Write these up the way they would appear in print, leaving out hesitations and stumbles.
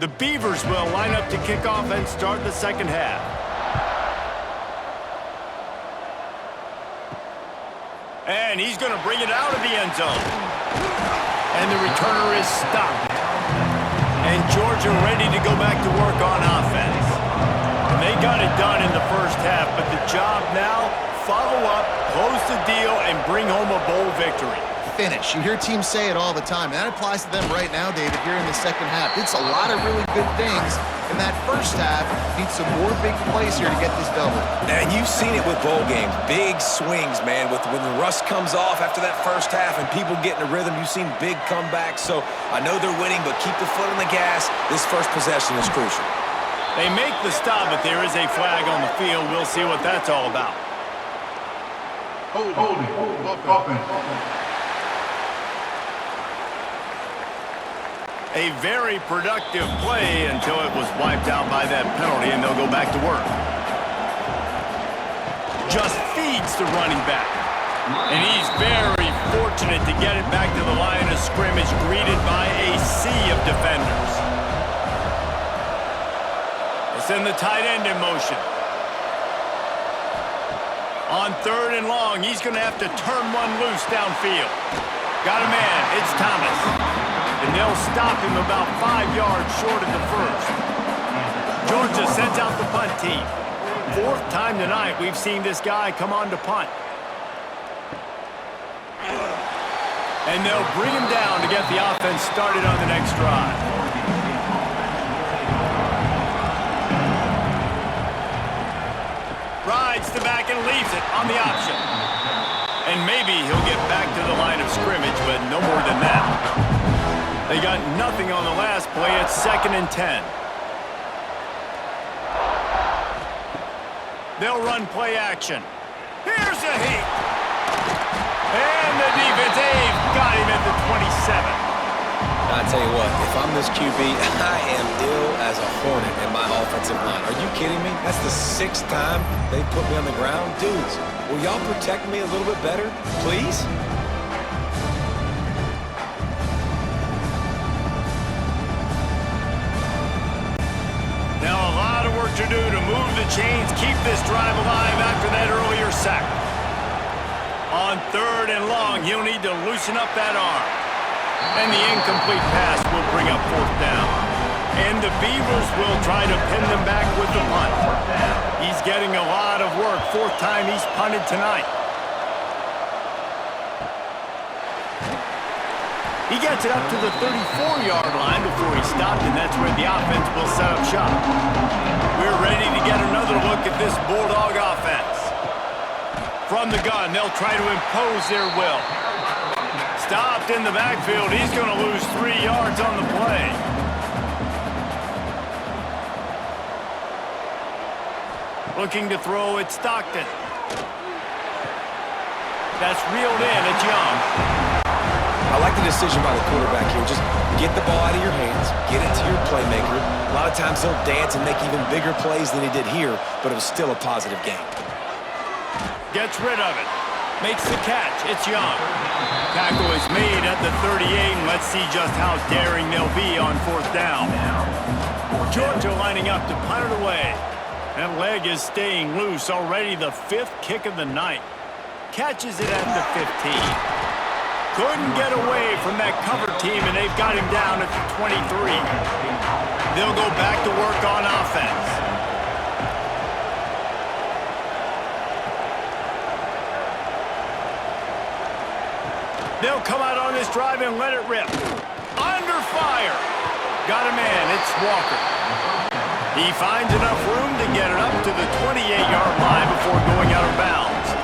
The Beavers will line up to kick off and start the second half. And he's going to bring it out of the end zone. And the returner is stopped. And Georgia ready to go back to work on offense. And they got it done in the first half, but the job now, follow up, close the deal, and bring home a bowl victory. Finish. You hear teams say it all the time. That applies to them right now, David, here in the second half. It's a lot of really good things in that first half. Need some more big plays here to get this double. And you've seen it with bowl games. Big swings, man. When the rust comes off after that first half and people get in a rhythm, you've seen big comebacks. So I know they're winning, but keep the foot on the gas. This first possession is crucial. They make the stop, but there is a flag on the field. We'll see what that's all about. Holding. A very productive play until it was wiped out by that penalty, and they'll go back to work. Just feeds the running back. And he's very fortunate to get it back to the line of scrimmage, greeted by a sea of defenders. They send the tight end in motion. On 3rd and long, he's going to have to turn one loose downfield. Got a man. It's Thomas. And they'll stop him about 5 yards short of the first. Georgia sends out the punt team. 4th time tonight we've seen this guy come on to punt. And they'll bring him down to get the offense started on the next drive. Rides the back and leaves it on the option. And maybe he'll get back to the line of scrimmage, but no more than that. They got nothing on the last play. It's 2nd and 10. They'll run play action. Here's a heat. And the defense, they've got him at the 27. I tell you what, if I'm this QB, I am ill as a hornet in my offensive line. Are you kidding me? That's the 6th time they put me on the ground. Dudes, will y'all protect me a little bit better, please? To do to move the chains, keep this drive alive after that earlier sack. On 3rd and long, he'll need to loosen up that arm. And the incomplete pass will bring up 4th down. And the Beavers will try to pin them back with the punt. He's getting a lot of work. 4th time he's punted tonight. He gets it up to the 34-yard line before he stopped, and that's where the offense will set up shop. We're ready to get another look at this Bulldog offense. From the gun, they'll try to impose their will. Stopped in the backfield. He's going to lose 3 yards on the play. Looking to throw at Stockton. That's reeled in. It's Young. I like the decision by the quarterback here. Just get the ball out of your hands, get it to your playmaker. A lot of times he'll dance and make even bigger plays than he did here, but it was still a positive game. Gets rid of it. Makes the catch. It's Young. Tackle is made at the 38, and let's see just how daring they'll be on 4th down. Georgia lining up to punt it away. That leg is staying loose. Already the 5th kick of the night. Catches it at the 15. Couldn't get away from that cover team, and they've got him down at the 23. They'll go back to work on offense. They'll come out on this drive and let it rip. Under fire. Got a man. It's Walker. He finds enough room to get it up to the 28-yard line before going out of bounds.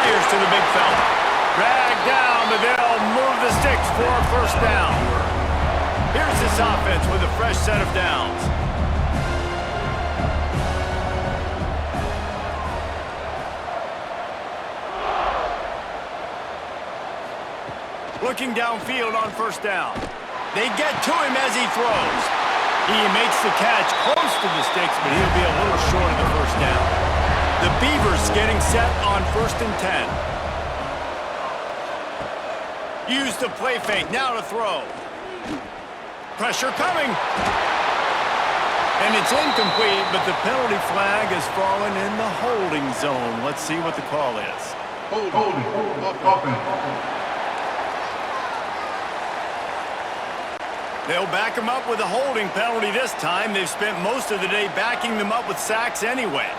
To the big fella. Dragged down, but they'll move the sticks for a 1st down. Here's this offense with a fresh set of downs. Looking downfield on 1st down. They get to him as he throws. He makes the catch close to the sticks, but he'll be a little short of the 1st down. The Beavers getting set on 1st and 10. Use the play fake, now to throw. Pressure coming. And it's incomplete, but the penalty flag has fallen in the holding zone. Let's see what the call is. Holding. Offense. They'll back him up with a holding penalty this time. They've spent most of the day backing them up with sacks anyway.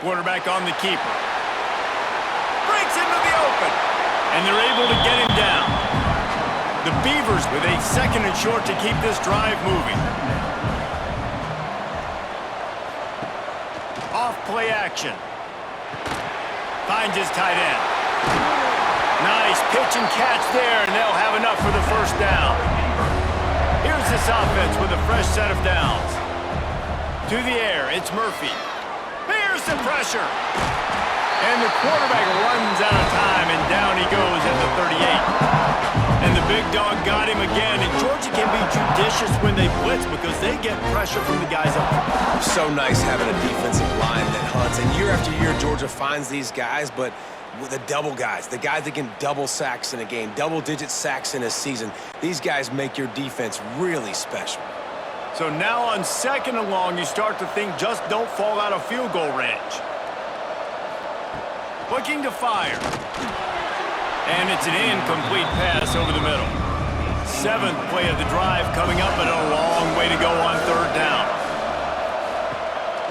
Quarterback on the keeper. Breaks into the open. And they're able to get him down. The Beavers with a 2nd and short to keep this drive moving. Off play action. Finds his tight end. Nice pitch and catch there, and they'll have enough for the first down. Here's this offense with a fresh set of downs. To the air, it's Murphy. Here's the pressure. And the quarterback runs out of time, and down he goes at the 38. And the big dog got him again, and Georgia can be judicious when they blitz because they get pressure from the guys up front. So nice having a defensive line that hunts. And year after year, Georgia finds these guys, but with the double guys, the guys that can double sacks in a game, double-digit sacks in a season, these guys make your defense really special. So now on 2nd and long, you start to think just don't fall out of field goal range. Looking to fire. And it's an incomplete pass over the middle. 7th play of the drive coming up, but a long way to go on 3rd down.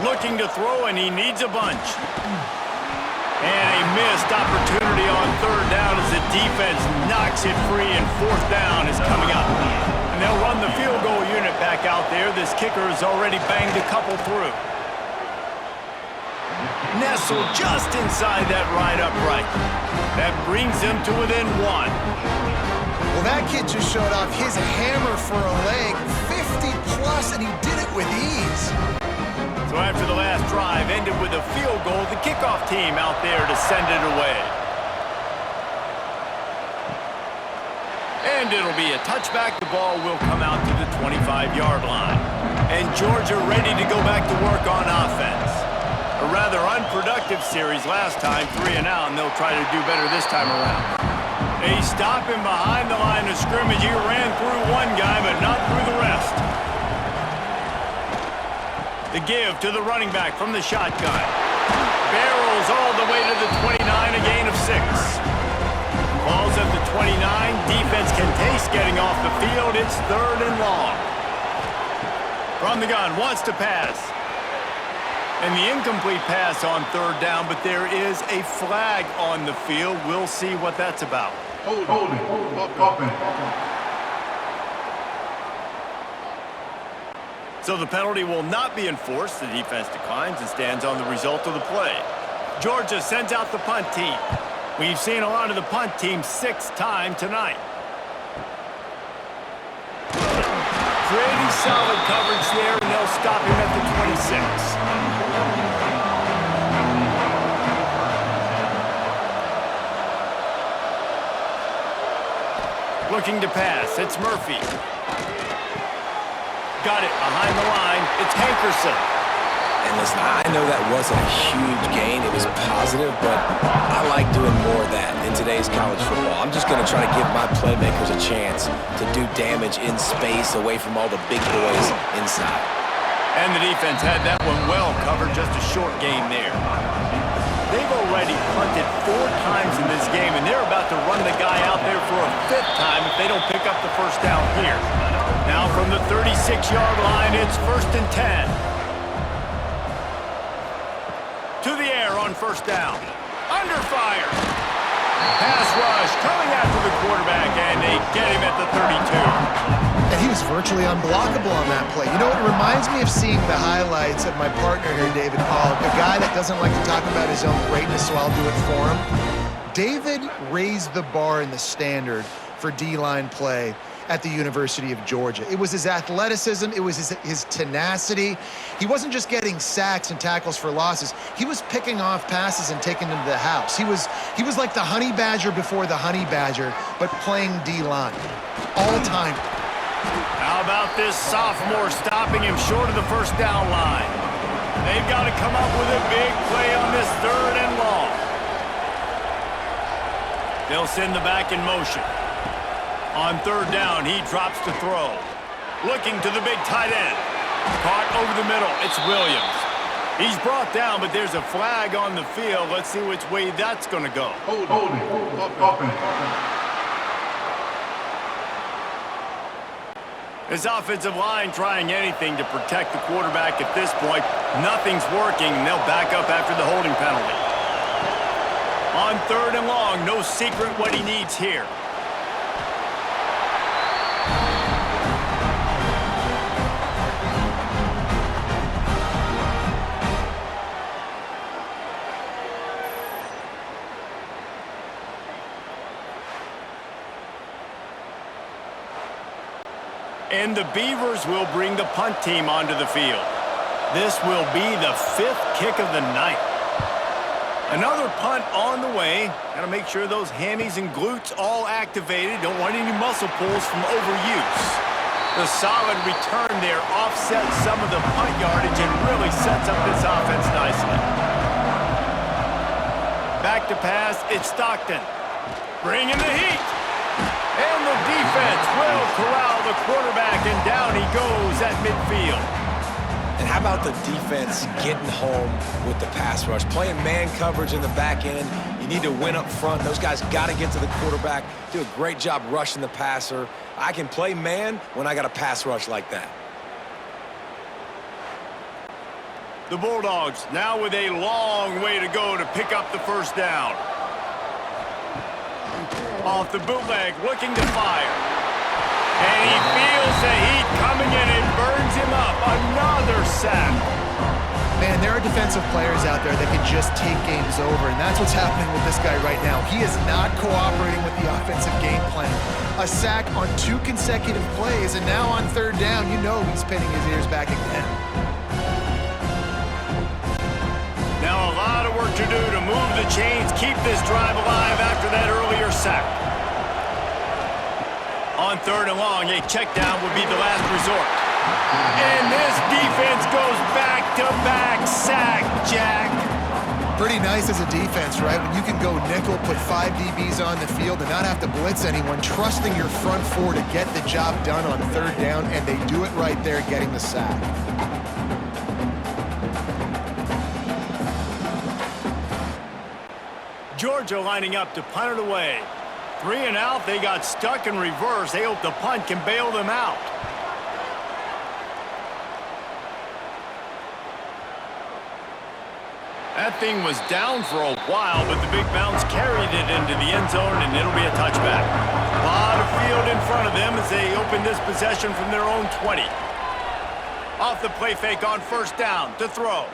Looking to throw, and he needs a bunch. And a missed opportunity on 3rd down as the defense knocks it free, and 4th down is coming up. And they'll run the field goal unit back out there. This kicker has already banged a couple through. Nestled just inside that right upright. That brings them to within 1. Well, that kid just showed off his hammer for a leg, 50+, and he did it with ease. So after the last drive ended with a field goal, the kickoff team out there to send it away. And it'll be a touchback. The ball will come out to the 25-yard line. And Georgia ready to go back to work on offense. A rather unproductive series last time, 3 and out, and they'll try to do better this time around. They stop him behind the line of scrimmage. He ran through one guy, but not through the rest. The give to the running back from the shotgun. Barrels all the way to the 29, a gain of 6. Ball's at the 29. Defense can taste getting off the field. It's 3rd and long. From the gun, wants to pass. And the incomplete pass on 3rd down, but there is a flag on the field. We'll see what that's about. Holding. Offense. So the penalty will not be enforced. The defense declines and stands on the result of the play. Georgia sends out the punt team. We've seen a lot of the punt team 6th time tonight. Pretty solid coverage there, and they'll stop him at the 26. Looking to pass, it's Murphy. Got it behind the line, it's Hankerson. And listen, I know that wasn't a huge gain. It was positive, but I like doing more of that in today's college football. I'm just going to try to give my playmakers a chance to do damage in space away from all the big boys inside. And the defense had that one well covered, just a short game there. They've already punted 4 times in this game, and they're about to run the guy out there for a 5th time if they don't pick up the first down here. Now from the 36-yard line, it's 1st and 10. To the air on 1st down. Under fire. Pass rush coming after the quarterback, and they get him at the 32. And he was virtually unblockable on that play. You know, it reminds me of seeing the highlights of my partner here, David Pollock, a guy that doesn't like to talk about his own greatness, so I'll do it for him. David raised the bar in the standard for D-line play at the University of Georgia. It was his athleticism, it was his tenacity. He wasn't just getting sacks and tackles for losses. He was picking off passes and taking them to the house. He was like the honey badger before the honey badger, but playing D-line. All time. How about this sophomore stopping him short of the first down line? They've got to come up with a big play on this 3rd and long. They'll send the back in motion. On third down, he drops to throw. Looking to the big tight end. Caught over the middle. It's Williams. He's brought down, but there's a flag on the field. Let's see which way that's going to go. Holding. Offense. His offensive line trying anything to protect the quarterback at this point. Nothing's working, and they'll back up after the holding penalty. On third and long, no secret what he needs here. And the Beavers will bring the punt team onto the field. This will be the 5th kick of the night. Another punt on the way. Got to make sure those hammies and glutes all activated. Don't want any muscle pulls from overuse. The solid return there offsets some of the punt yardage and really sets up this offense nicely. Back to pass, it's Stockton. Bringing the heat. And the defense will corral the quarterback, and down he goes at midfield. And how about the defense getting home with the pass rush? Playing man coverage in the back end. You need to win up front. Those guys got to get to the quarterback. Do a great job rushing the passer. I can play man when I got a pass rush like that. The Bulldogs now with a long way to go to pick up the first down. Off the bootleg, looking to fire. And he feels the heat coming in and burns him up. Another sack. Man, there are defensive players out there that can just take games over, and that's what's happening with this guy right now. He is not cooperating with the offensive game plan. A sack on 2 consecutive plays, and now on third down, you know he's pinning his ears back again. Now a lot of work to do to move the chains, keep this drive alive after that earlier sack. On third and long, a check down would be the last resort. And this defense goes back-to-back sack, Jack. Pretty nice as a defense, right? When you can go nickel, put 5 DBs on the field and not have to blitz anyone, trusting your front 4 to get the job done on third down, and they do it right there, getting the sack. Georgia lining up to punt it away. 3 and out, they got stuck in reverse. They hope the punt can bail them out. That thing was down for a while, but the big bounce carried it into the end zone, and it'll be a touchback. A lot of field in front of them as they open this possession from their own 20. Off the play fake on first down to throw.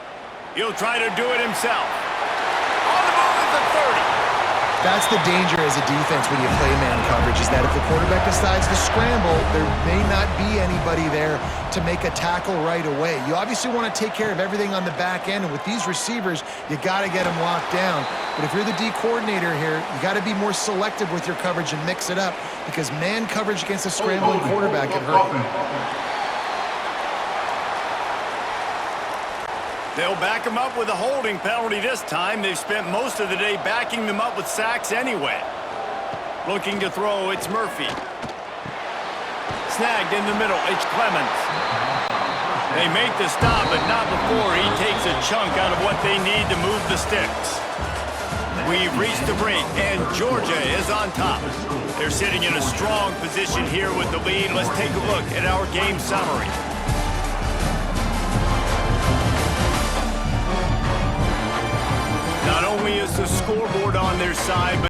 He'll try to do it himself. On the move at the 30. That's the danger as a defense when you play man coverage, is that if the quarterback decides to scramble, there may not be anybody there to make a tackle right away. You obviously want to take care of everything on the back end, and with these receivers, you got to get them locked down. But if you're the D coordinator here, you got to be more selective with your coverage and mix it up, because man coverage against a scrambling quarterback can hurt you. They'll back him up with a holding penalty this time. They've spent most of the day backing them up with sacks anyway. Looking to throw, it's Murphy. Snagged in the middle, it's Clemens. They make the stop, but not before he takes a chunk out of what they need to move the sticks. We've reached the break, and Georgia is on top. They're sitting in a strong position here with the lead. Let's take a look at our game summary. Not only is the scoreboard on their side, but